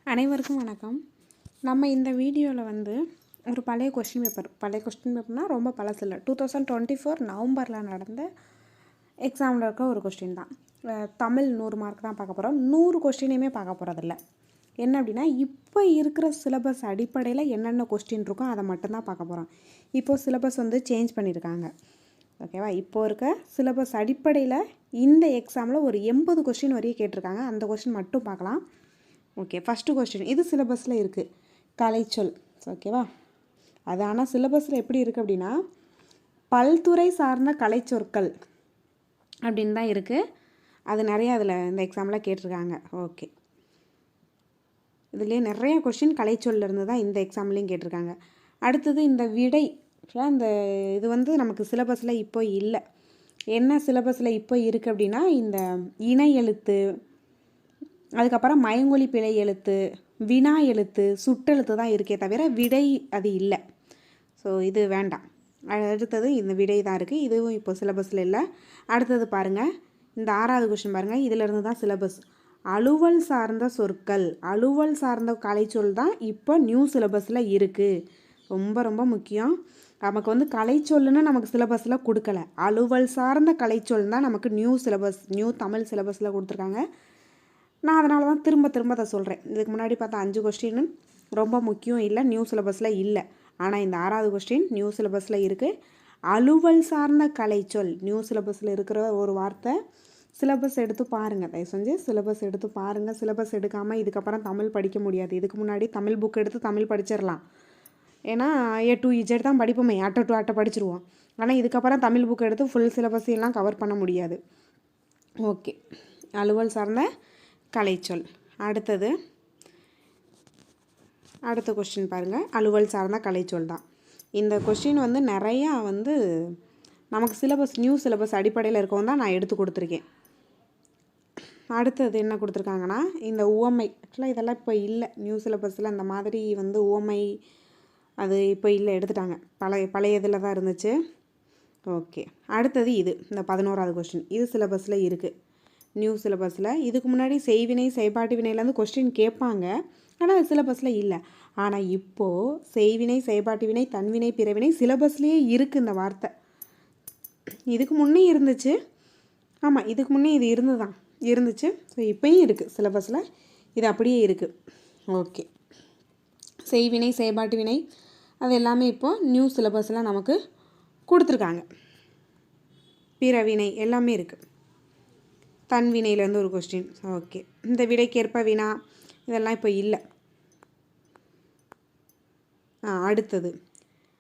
அனைவருக்கும் வணக்கம். நம்ம இந்த வீடியோவில் வந்து ஒரு பழைய கொஸ்டின் பேப்பர்னால் ரொம்ப பழசு இல்லை, 2024 நவம்பரில் நடந்த எக்ஸாமில் இருக்க ஒரு கொஸ்டின் தான். தமிழ் 100 மார்க் தான் பார்க்க போகிறோம். 100 கொஸ்டினையுமே பார்க்க போகிறதில்ல. என்ன அப்படின்னா, இப்போ இருக்கிற சிலபஸ் அடிப்படையில் என்னென்ன கொஸ்டின் இருக்கோ அதை மட்டும்தான் பார்க்க போகிறோம். இப்போது சிலபஸ் வந்து சேஞ்ச் பண்ணியிருக்காங்க, ஓகேவா? இப்போது இருக்க சிலபஸ் அடிப்படையில் இந்த எக்ஸாமில் ஒரு 80 கொஸ்டின் வரையும் கேட்டிருக்காங்க. அந்த கொஸ்டின் மட்டும் பார்க்கலாம். ஓகே, ஃபஸ்ட்டு கொஸ்டின் இது சிலபஸில் இருக்குது, கலைச்சொல். ஓகேவா? அது ஆனால் சிலபஸில் எப்படி இருக்குது அப்படின்னா, பல்துறை சார்ந்த கலைச்சொற்கள் அப்படின்னு தான் இருக்குது. அது நிறையா அதில் இந்த எக்ஸாமில் கேட்டிருக்காங்க. ஓகே, இதுலேயே நிறைய கொஸ்டின் கலைச்சொல்லிருந்து தான் இந்த எக்ஸாம்லேயும் கேட்டிருக்காங்க. அடுத்தது இந்த விடை. இந்த இது வந்து நமக்கு சிலபஸில் இப்போ இல்லை. என்ன சிலபஸில் இப்போ இருக்குது அப்படின்னா, இந்த இணை எழுத்து, அதுக்கப்புறம் மயங்கொலி பிழை எழுத்து, வினா எழுத்து, சுட்டெழுத்து தான் இருக்கே தவிர விடை அது இல்லை. ஸோ இது வேண்டாம். அடுத்தது இந்த விடை தான் இருக்குது, இதுவும் இப்போ சிலபஸில் இல்லை. அடுத்தது பாருங்கள், இந்த 6வது கொஸ்டின் பாருங்கள், இதிலிருந்து தான் சிலபஸ். அலுவல் சார்ந்த சொற்கள், அலுவல் சார்ந்த கலைச்சொல் தான் இப்போ நியூ சிலபஸில் இருக்குது. ரொம்ப ரொம்ப முக்கியம். நமக்கு வந்து கலைச்சொல்லுன்னு நமக்கு சிலபஸில் கொடுக்கல, அலுவல் சார்ந்த கலைச்சொல் தான் நமக்கு நியூ தமிழ் சிலபஸில் கொடுத்துருக்காங்க. நான் அதனால தான் திரும்ப அதை சொல்கிறேன். இதுக்கு முன்னாடி பார்த்தா 5 கொஸ்டின் ரொம்ப முக்கியம் இல்லை, நியூ சிலபஸில் இல்லை. ஆனால் இந்த 6வது கொஸ்டின் நியூ சிலபஸில் இருக்குது. அலுவல் சார்ந்த கலைச்சொல் நியூ சிலபஸில் இருக்கிற ஒரு வார்த்தை. சிலபஸ் எடுத்து பாருங்கள், தயவு செஞ்சு சிலபஸ் எடுத்து பாருங்கள். சிலபஸ் எடுக்காமல் இதுக்கப்புறம் தமிழ் படிக்க முடியாது. இதுக்கு முன்னாடி தமிழ் புக் எடுத்து தமிழ் படிச்சிடலாம், ஏன்னா A to Z தான் படிப்போமே, அட்டை டு அட்டை படிச்சிருவோம். ஆனால் இதுக்கப்புறம் தமிழ் புக் எடுத்து ஃபுல் சிலபஸையெல்லாம் கவர் பண்ண முடியாது. ஓகே, அலுவல் சார்ந்த கலைச்சொல். அடுத்த கொஸ்டின் பாருங்கள், அலுவல் சார்ந்த கலைச்சொல் தான். இந்த கொஸ்டின் வந்து நிறையா வந்து நமக்கு சிலபஸ் நியூ சிலபஸ் அடிப்படையில் இருக்கவும் தான் நான் எடுத்து கொடுத்துருக்கேன். அடுத்தது என்ன கொடுத்துருக்காங்கன்னா, இந்த உவமை. ஆக்சுவலாக இதெல்லாம் இப்போ இல்லை நியூ சிலபஸில். அந்த மாதிரி வந்து உவமை அது இப்போ இல்லை, எடுத்துட்டாங்க. பழைய இதில் தான் இருந்துச்சு. ஓகே, அடுத்தது இந்த 11வது கொஸ்டின். இது சிலபஸில் இருக்குது, நியூ சிலபஸில். இதுக்கு முன்னாடி செய்வினை செயல்பாட்டு வினையிலேருந்து கொஸ்டின் கேட்பாங்க, ஆனால் அது சிலபஸில் இல்லை. ஆனால் இப்போது செய்வினை செயல்பாட்டு வினை தன்வினை பிறவினை சிலபஸ்லேயே இருக்குது இந்த வார்த்தை. இதுக்கு முன்னே இருந்துச்சு. ஆமாம், இதுக்கு முன்னே இது இருந்துச்சு. ஸோ இப்போயும் இருக்குது சிலபஸில், இது அப்படியே இருக்குது. ஓகே, செய்வினை செயல்பாட்டு வினை அது எல்லாமே இப்போது நியூ சிலபஸில் நமக்கு கொடுத்துருக்காங்க. பிறவினை எல்லாமே இருக்குது. தன்வினையிலேருந்து ஒரு கொஸ்டின். ஓகே, இந்த விடைக்கேற்ப வினா இதெல்லாம் இப்போ இல்லை. அடுத்தது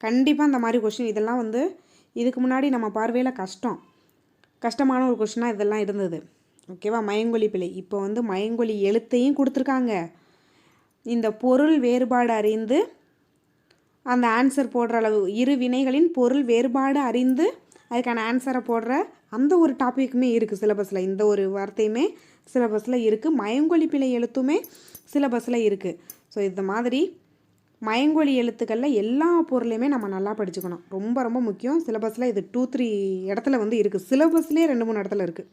கண்டிப்பாக இந்த மாதிரி கொஸ்டின் இதெல்லாம் வந்து இதுக்கு முன்னாடி நம்ம பார்வையில் கஷ்டமான ஒரு கொஸ்டினாக இதெல்லாம் இருந்தது, ஓகேவா? மயங்கொலி பிழை. இப்போ வந்து மயங்கொலி எழுத்தையும் கொடுத்துருக்காங்க. இந்த பொருள் வேறுபாடு அறிந்து அந்த ஆன்சர் போடுற அளவு, இரு வினைகளின் பொருள் வேறுபாடு அறிந்து அதுக்கான ஆன்சரை போடுற அந்த ஒரு டாப்பிக்குமே இருக்குது சிலபஸில். இந்த ஒரு வார்த்தையுமே சிலபஸில் இருக்குது. மயங்கொலி பிழை எழுத்துமே சிலபஸில் இருக்குது. ஸோ இந்த மாதிரி மயங்கொலி எழுத்துக்களில் எல்லா பொருளையுமே நம்ம நல்லா படிச்சுக்கணும். ரொம்ப ரொம்ப முக்கியம். சிலபஸில் இது 2-3 இடத்துல வந்து இருக்குது. சிலபஸ்லேயே 2-3 இடத்துல இருக்குது.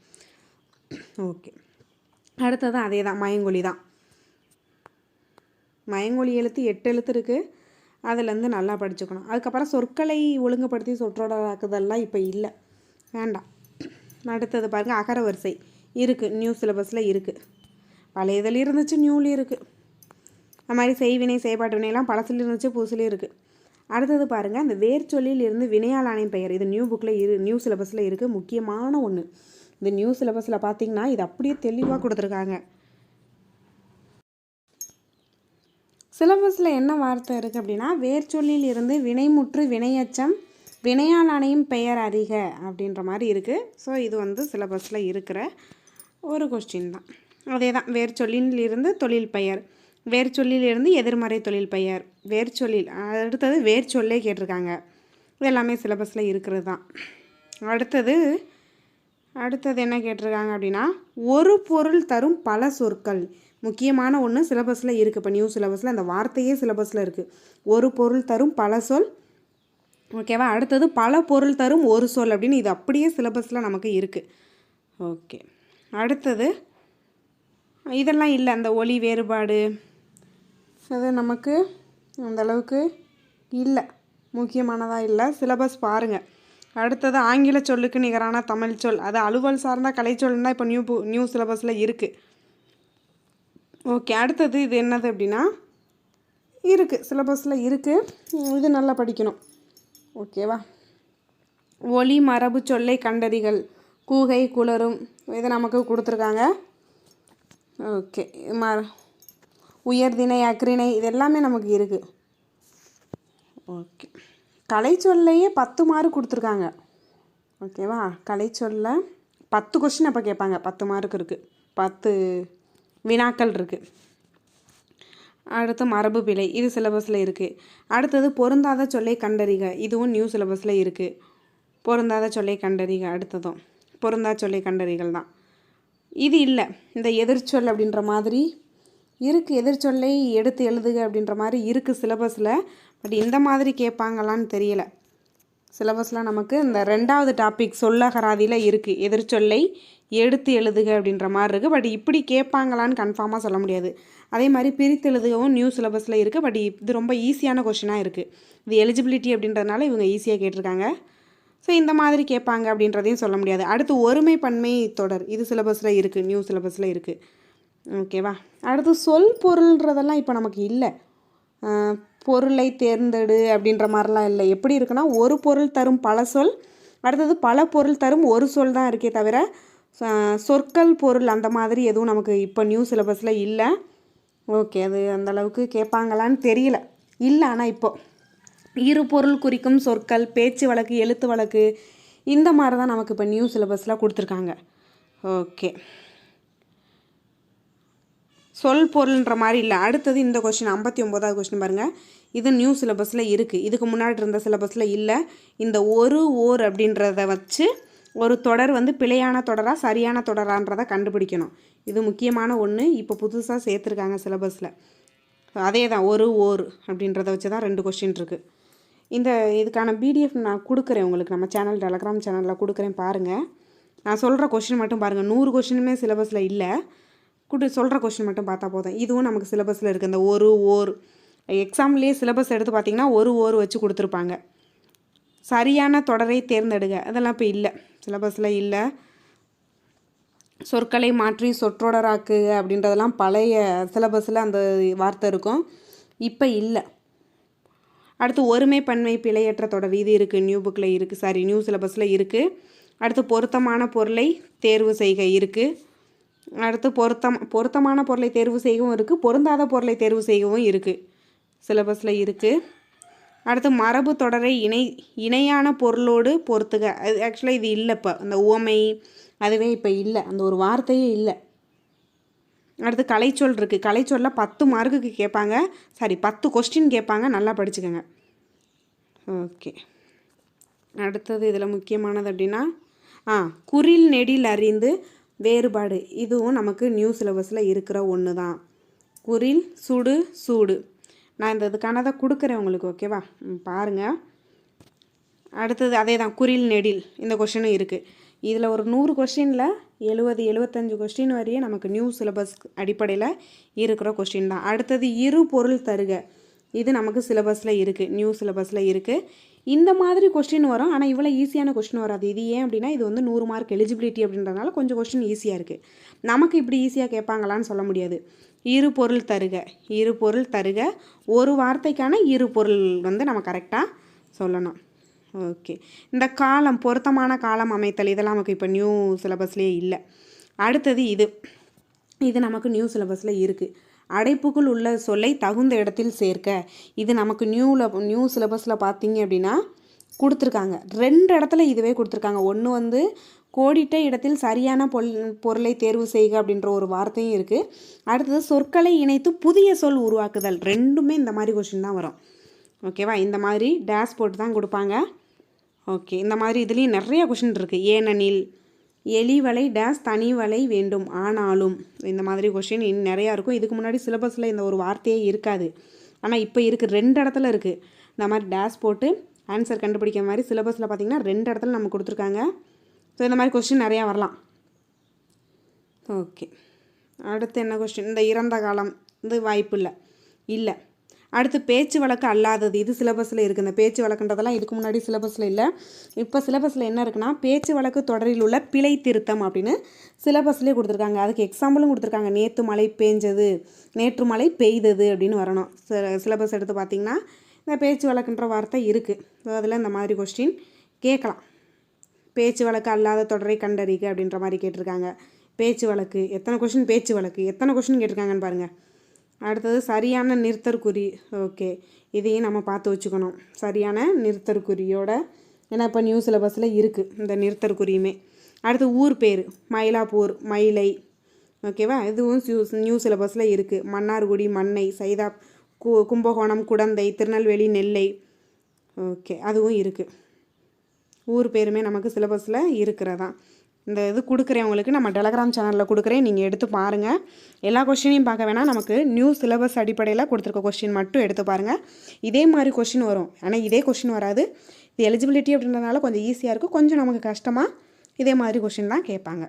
ஓகே, அடுத்தது அதே தான், மயங்கொலி தான். மயங்கொலி எழுத்து 8 எழுத்து இருக்குது, அதுலேருந்து நல்லா படிச்சுக்கணும். அதுக்கப்புறம் சொற்களை ஒழுங்குபடுத்தி சொற்றொடராக்குதெல்லாம் இப்போ இல்லை, வேண்டாம். அடுத்தது பாருங்கள், அகர வரிசை இருக்குது, நியூ சிலபஸில் இருக்குது. பழைய இதில் இருந்துச்சு, நியூலேயும் இருக்குது. அது மாதிரி செய்வினை செயல்பாட்டு வினையெல்லாம் பழசுலேயும் இருந்துச்சு, புதுசுலேயும் இருக்குது. அடுத்தது பாருங்கள், இந்த வேர்ச்சொல்லில் இருந்து வினையால் ஆணையம் பெயர். இது நியூ புக்கில் நியூ சிலபஸில் இருக்குது. முக்கியமான ஒன்று. இந்த நியூ சிலபஸில் பார்த்திங்கன்னா இது அப்படியே தெளிவாக கொடுத்துருக்காங்க. சிலபஸில் என்ன வார்த்தை இருக்குது அப்படின்னா, வேர்ச்சொல்லில் இருந்து வினைமுற்று வினையச்சம் வினையால் ஆணையும் பெயர் அறிக அப்படின்ற மாதிரி இருக்குது. ஸோ இது வந்து சிலபஸில் இருக்கிற ஒரு கொஸ்டின் தான். அதே தான், வேர்ச்சொல்லிலிருந்து தொழில் பெயர், வேர்ச்சொல்லிலிருந்து எதிர்மறை தொழில் பெயர், வேர்ச்சொல்லில். அடுத்தது வேர்ச்சொல்லே கேட்டிருக்காங்க. இது எல்லாமே சிலபஸில் இருக்கிறது தான். அடுத்தது என்ன கேட்டிருக்காங்க அப்படின்னா, ஒரு பொருள் தரும் பல சொற்கள். முக்கியமான ஒன்று சிலபஸில் இருக்குது. இப்போ நியூ சிலபஸில் அந்த வார்த்தையே சிலபஸில் இருக்குது. ஒரு பொருள் தரும் பல சொல், ஓகேவா? அடுத்தது பல பொருள் தரும் ஒரு சொல் அப்படின்னு இது அப்படியே சிலபஸில் நமக்கு இருக்குது. ஓகே, அடுத்தது இதெல்லாம் இல்லை, அந்த ஒலி வேறுபாடு அது நமக்கு அந்தளவுக்கு இல்லை, முக்கியமானதாக இல்லை. சிலபஸ் பாருங்கள். அடுத்தது ஆங்கில சொல்லுக்கு நிகரான தமிழ் சொல், அது அலுவல் சார்ந்த கலைச்சொல்னா இப்போ நியூ சிலபஸில் இருக்குது. ஓகே, அடுத்தது இது என்னது அப்படின்னா இருக்குது, சிலபஸில் இருக்குது, இது நல்லா படிக்கணும். ஓகேவா? ஒலி மரபு சொல்லை கண்டறிகள், கூகை குளரும், இதை நமக்கு கொடுத்துருக்காங்க. ஓகே, உயர்திணை அக்ரிணை இது எல்லாமே நமக்கு இருக்குது. ஓகே, கலைச்சொல்லையே 10 மார்க் கொடுத்துருக்காங்க. ஓகேவா? கலைச்சொல்ல 10 கொஸ்டின் அப்போ கேட்பாங்க, 10 மார்க் இருக்குது, 10 வினாக்கள் இருக்குது. அடுத்து மரபு பிழை, இது சிலபஸில் இருக்குது. அடுத்தது பொருந்தாத சொல்லை கண்டறிக, இதுவும் நியூ சிலபஸில் இருக்குது. பொருந்தாத சொல்லை கண்டறிக, அடுத்ததும் பொருந்தா சொல்லை கண்டறிகள் தான். இது இல்லை, இந்த எதிர்ச்சொல் அப்படின்ற மாதிரி இருக்குது, எதிர்ச்சொல்லை எடுத்து எழுதுக அப்படின்ற மாதிரி இருக்குது சிலபஸில். பட் இந்த மாதிரி கேட்பாங்களான்னு தெரியலை. சிலபஸில் நமக்கு இந்த 2வது டாபிக் சொல்லகராதியில் இருக்குது, எதிர்ச்சொல்லை எடுத்து எழுதுக அப்படின்ற மாதிரி இருக்குது. பட் இப்படி கேட்பாங்களான்னு கன்ஃபார்மாக சொல்ல முடியாது. அதே மாதிரி பிரித்து எழுதுகவும் நியூ சிலபஸில் இருக்குது. பட் இது ரொம்ப ஈஸியான கொஷினாக இருக்குது. இது எலிஜிபிலிட்டி அப்படின்றதுனால இவங்க ஈஸியாக கேட்டிருக்காங்க. ஸோ இந்த மாதிரி கேட்பாங்க அப்படின்றதையும் சொல்ல முடியாது. அடுத்து ஒருமை பன்மை தொடர், இது சிலபஸில் இருக்குது, நியூ சிலபஸில் இருக்குது. ஓகேவா? அடுத்து சொல் பொருள்ன்றதெல்லாம் இப்போ நமக்கு இல்லை. பொருளை தேர்ந்தெடு அப்படின்ற மாதிரிலாம் இல்லை. எப்படி இருக்குன்னா, ஒரு பொருள் தரும் பல சொல், அடுத்தது பல பொருள் தரும் ஒரு சொல் தான் இருக்கே தவிர சொற்கள் பொருள் அந்த மாதிரி எதுவும் நமக்கு இப்போ நியூ சிலபஸில் இல்லை. ஓகே, அது அந்தளவுக்கு கேட்பாங்களான்னு தெரியல, இல்லை. ஆனால் இப்போது இரு பொருள் குறிக்கும் சொற்கள், பேச்சு வழக்கு, எழுத்து வழக்கு, இந்த மாதிரி தான் நமக்கு இப்போ நியூ சிலபஸில் கொடுத்துருக்காங்க. ஓகே, சொல் பொருள்ன்ற மாதிரி இல்லை. அடுத்தது இந்த கொஸ்டின் 59வது கொஸ்டின் பாருங்கள். இது நியூ சிலபஸில் இருக்குது, இதுக்கு முன்னாடி இருந்த சிலபஸில் இல்லை. இந்த ஒரு ஓர் அப்படின்றத வச்சு ஒரு தொடர் வந்து பிழையான தொடரா சரியான தொடரான்றதை கண்டுபிடிக்கணும். இது முக்கியமான ஒன்று, இப்போ புதுசாக சேர்த்துருக்காங்க சிலபஸில். அதே தான், ஒரு ஓர் அப்படின்றத வச்சு தான் 2 கொஸ்டின் இருக்குது. இதுக்கான பிடிஎஃப் நான் கொடுக்குறேன் உங்களுக்கு, நம்ம சேனல் டெலகிராம் சேனலில் கொடுக்குறேன், பாருங்கள். நான் சொல்கிற கொஸ்டின் மட்டும் பாருங்கள். 100 கொஸ்டினுமே சிலபஸில் இல்லை, சொல்கிற கொஸ்டின் மட்டும் பார்த்தா போதும். இதுவும் நமக்கு சிலபஸில் இருக்குது. இந்த ஒரு ஓர் எக்ஸாம்லேயே சிலபஸ் எடுத்து பார்த்திங்கன்னா ஒரு ஓர் வச்சு கொடுத்துருப்பாங்க. சரியான தொடரை தேர்ந்தெடுங்க, அதெல்லாம் இப்போ இல்லை, சிலபஸில் இல்லை. சொற்களை மாற்றி சொற்றொடராக்கு அப்படின்றதெல்லாம் பழைய சிலபஸில் அந்த வார்த்தை இருக்கும், இப்போ இல்லை. அடுத்து ஒருமை பன்மை பிழையற்ற தொடர், இது இருக்குது, நியூ புக்கில் இருக்குது, நியூ சிலபஸில் இருக்குது. அடுத்து பொருத்தமான பொருளை தேர்வு செய்க இருக்குது. அடுத்து பொருத்தமான பொருளை தேர்வு செய்யவும் இருக்குது, பொருந்தாத பொருளை தேர்வு செய்யவும் இருக்குது, சிலபஸில் இருக்குது. அடுத்து மரபு தொடரை இணையான பொருளோடு பொறுத்துக, அது ஆக்சுவலாக இது இல்லை. இப்போ அந்த உவமை அதுவே இப்போ இல்லை, அந்த ஒரு வார்த்தையே இல்லை. அடுத்து கலைச்சொல் இருக்குது, கலைச்சொல்லில் 10 மார்க்குக்கு கேட்பாங்க, 10 கொஸ்டின் கேட்பாங்க, நல்லா படிச்சுக்கோங்க. ஓகே, அடுத்தது இதில் முக்கியமானது அப்படின்னா குறில் நெடில் அறிந்து வேறுபாடு, இதுவும் நமக்கு நியூ சிலபஸில் இருக்கிற ஒன்று தான். குறில் சுடு சூடு, நான் இதுக்கானதை கொடுக்குறேன் உங்களுக்கு. ஓகேவா? பாருங்கள். அடுத்தது அதே தான், குறில் நெடில், இந்த கொஷினும் இருக்குது. இதில் ஒரு 100 கொஸ்டினில் 70-75 கொஸ்டின் வரையே நமக்கு நியூ சிலபஸ் அடிப்படையில் இருக்கிற கொஸ்டின் தான். அடுத்தது இரு பொருள் தருக, இது நமக்கு சிலபஸில் இருக்குது, நியூ சிலபஸில் இருக்குது. இந்த மாதிரி கொஸ்டின் வரும், ஆனால் இவ்வளோ ஈஸியான கொஸ்டின் வராது. இது ஏன் அப்படின்னா, இது வந்து 100 மார்க் எலிஜிபிலிட்டி அப்படின்றதுனால கொஞ்சம் கொஸ்டின் ஈஸியாக இருக்குது. நமக்கு இப்படி ஈஸியாக கேட்பாங்களான்னு சொல்ல முடியாது. இரு பொருள் தருக, இரு பொருள் தருக, ஒரு வார்த்தைக்கான இரு பொருள் வந்து நம்ம கரெக்டாக சொல்லணும். ஓகே, இந்த காலம், பொருத்தமான காலம் அமைத்தல், இதெல்லாம் நமக்கு இப்போ நியூ சிலபஸ்லேயே இல்லை. அடுத்தது இது நமக்கு நியூ சிலபஸில் இருக்குது. அடைப்புக்குள் உள்ள சொல்லை தகுந்த இடத்தில் சேர்க்க, இது நமக்கு நியூ சிலபஸில் பார்த்தீங்க அப்படின்னா கொடுத்துருக்காங்க. 2 இடத்துல இதுவே கொடுத்துருக்காங்க. ஒன்று வந்து கோடிட்ட இடத்தில் சரியான பொருளை தேர்வு செய்க அப்படின்ற ஒரு வார்த்தையும் இருக்குது. அடுத்தது சொற்களை இணைத்து புதிய சொல் உருவாக்குதல், 2மே இந்த மாதிரி கொஸ்டின் தான் வரும். ஓகேவா? இந்த மாதிரி டேஷ் போட்டு தான் கொடுப்பாங்க. ஓகே, இந்த மாதிரி இதுலேயும் நிறைய கொஸ்டின் இருக்குது. ஏனெனில், எலி வலை டேஷ் தனி வலை வேண்டும் ஆனாலும், இந்த மாதிரி கொஸ்டின் இன்னும் நிறையா இருக்கும். இதுக்கு முன்னாடி சிலபஸில் இந்த ஒரு வார்த்தையே இருக்காது, ஆனால் இப்போ இருக்குது, 2 இடத்துல இருக்குது. இந்த மாதிரி டேஷ் போட்டு ஆன்சர் கண்டுபிடிக்கிற மாதிரி சிலபஸில் பார்த்திங்கன்னா 2 இடத்துல நம்ம கொடுத்துருக்காங்க. ஸோ இந்த மாதிரி கொஸ்டின் நிறையா வரலாம். ஓகே, அடுத்து என்ன கொஸ்டின், இந்த இறந்த காலம் இது வாய்ப்பு இல்லை. இல்லை. அடுத்து பேச்சு வழக்கு அல்லாதது, இது சிலபஸில் இருக்குது. இந்த பேச்சு வழக்குன்றதெல்லாம் இதுக்கு முன்னாடி சிலபஸில் இல்லை. இப்போ சிலபஸில் என்ன இருக்குன்னா, பேச்சு வழக்கு தொடரில் உள்ள பிழை திருத்தம் அப்படின்னு சிலபஸ்லேயே கொடுத்துருக்காங்க. அதுக்கு எக்ஸாம்பிளும் கொடுத்துருக்காங்க. நேற்று மழை பெஞ்சது, நேற்று மழை பெய்தது அப்படின்னு வரணும். சிலபஸ் எடுத்து பார்த்திங்கன்னா இந்த பேச்சு வழக்குன்ற வார்த்தை இருக்குது. ஸோ அதில் இந்த மாதிரி கொஸ்டின் கேட்கலாம். பேச்சு வழக்கு அல்லாத தொடரை கண்டறிக அப்படின்ற மாதிரி கேட்டிருக்காங்க. பேச்சு வழக்கு எத்தனை கொஸ்டின், பேச்சு வழக்கு எத்தனை கொஸ்டின் கேட்டிருக்காங்கன்னு பாருங்கள். அடுத்தது சரியான நிறுத்தற்குறி. ஓகே, இதையும் நம்ம பார்த்து வச்சுக்கணும். சரியான நிறுத்தற்குறியோட, ஏன்னா இப்போ நியூ சிலபஸில் இருக்குது இந்த நிறுத்தற்குறியுமே. அடுத்து ஊர் பேர், மயிலாப்பூர், மயிலை. ஓகேவா, இதுவும் நியூ சிலபஸில் இருக்குது. மன்னார்குடி, மன்னை, சைதா, கும்பகோணம், குடந்தை, திருநெல்வேலி, நெல்லை. ஓகே, அதுவும் இருக்குது. ஊர் பேருமே நமக்கு சிலபஸில் இருக்கிறதான். இந்த இது கொடுக்குறேன் உங்களுக்கு, நம்ம டெலகிராம் சேனலில் கொடுக்குறேன், நீங்கள் எடுத்து பாருங்கள். எல்லா கொஸ்டினையும் பார்க்க வேணாம், நமக்கு நியூ சிலபஸ் அடிப்படையில் கொடுத்துருக்க கொஸ்டின் மட்டும் எடுத்து பாருங்கள். இதே மாதிரி கொஸ்டின் வரும், ஆனால் இதே கொஸ்டின் வராது. இது எலிஜிபிலிட்டி அப்படின்றதுனால கொஞ்சம் ஈஸியாக இருக்கும், கொஞ்சம் நமக்கு கஷ்டமாக இதே மாதிரி கொஸ்டின் தான் கேட்பாங்க.